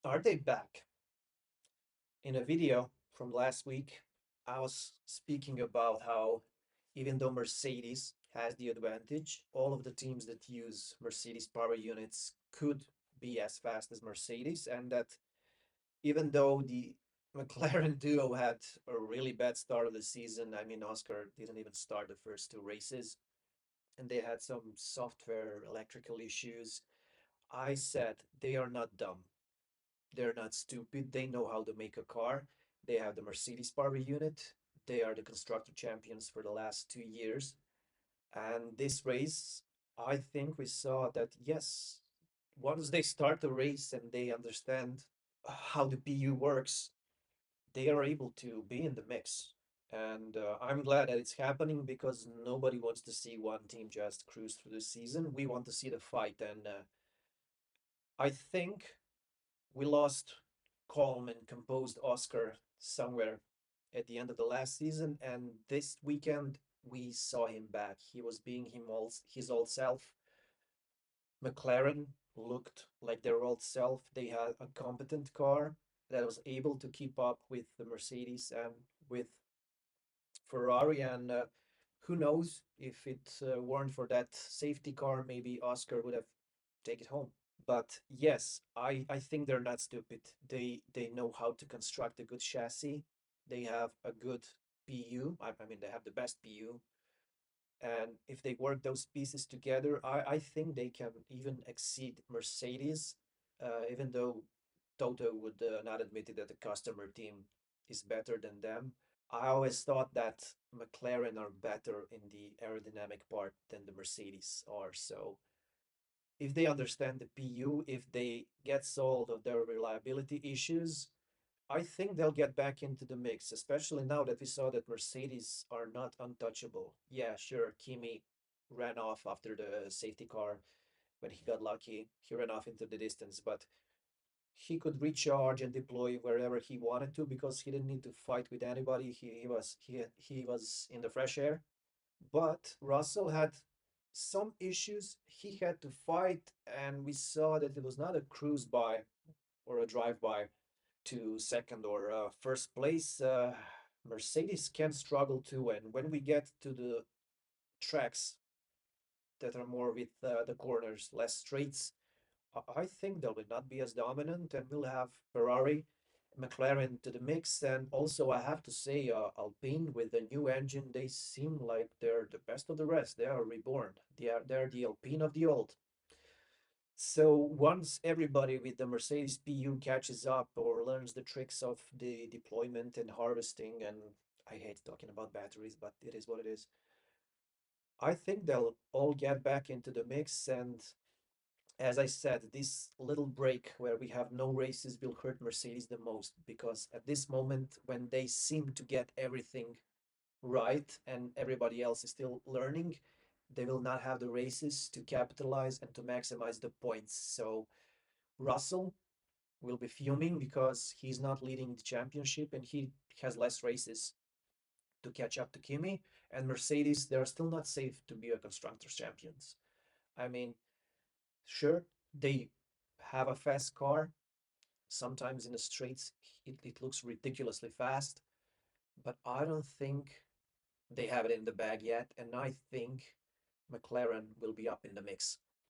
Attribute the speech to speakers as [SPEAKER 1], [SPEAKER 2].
[SPEAKER 1] Are they back? In a video from last week, I was speaking about how even though Mercedes has the advantage, all of the teams that use Mercedes power units could be as fast as Mercedes, and that even though the McLaren duo had a really bad start of the season, I mean, Oscar didn't even start the first two races, and they had some software electrical issues. I said they are not dumb. They're not stupid. They know how to make a car. They have the Mercedes power unit. They are the constructor champions for the last 2 years. And this race, I think we saw that, yes, once they start the race and they understand how the PU works, they are able to be in the mix. And I'm glad that it's happening because nobody wants to see one team just cruise through the season. We want to see the fight. And I think we lost calm and composed Oscar somewhere at the end of the last season, and this weekend we saw him back. He was being his old self. McLaren looked like their old self. They had a competent car that was able to keep up with the Mercedes and with Ferrari, and who knows if it weren't for that safety car, maybe Oscar would have taken it home. But yes, I think they're not stupid. They know how to construct a good chassis. They have a good PU. I mean, they have the best PU. And if they work those pieces together, I think they can even exceed Mercedes, even though Toto would not admit it that the customer team is better than them. I always thought that McLaren are better in the aerodynamic part than the Mercedes are. So if they understand the PU, if they get solved of their reliability issues, I think they'll get back into the mix, especially now that we saw that Mercedes are not untouchable. Yeah, sure, Kimi ran off after the safety car when he got lucky. He ran off into the distance, but he could recharge and deploy wherever he wanted to because he didn't need to fight with anybody. He was in the fresh air. But Russell had some issues. He had to fight, and we saw that it was not a cruise by or a drive by to second or first place. Mercedes can struggle too, and when we get to the tracks that are more with the corners, less straights, I think they will not be as dominant, and we'll have Ferrari, McLaren to the mix. And also, I have to say, Alpine with the new engine, they seem like they're the best of the rest. They are reborn. They're the Alpine of the old. So once everybody with the Mercedes PU catches up or learns the tricks of the deployment and harvesting, and I hate talking about batteries, but it is what it is. I think they'll all get back into the mix, and as I said, this little break where we have no races will hurt Mercedes the most because at this moment, when they seem to get everything right and everybody else is still learning, they will not have the races to capitalize and to maximize the points. So Russell will be fuming because he's not leading the championship and he has less races to catch up to Kimi. And Mercedes, they're still not safe to be a constructors champions. I mean, sure, they have a fast car. Sometimes in the straights, it looks ridiculously fast, but I don't think they have it in the bag yet. And I think McLaren will be up in the mix.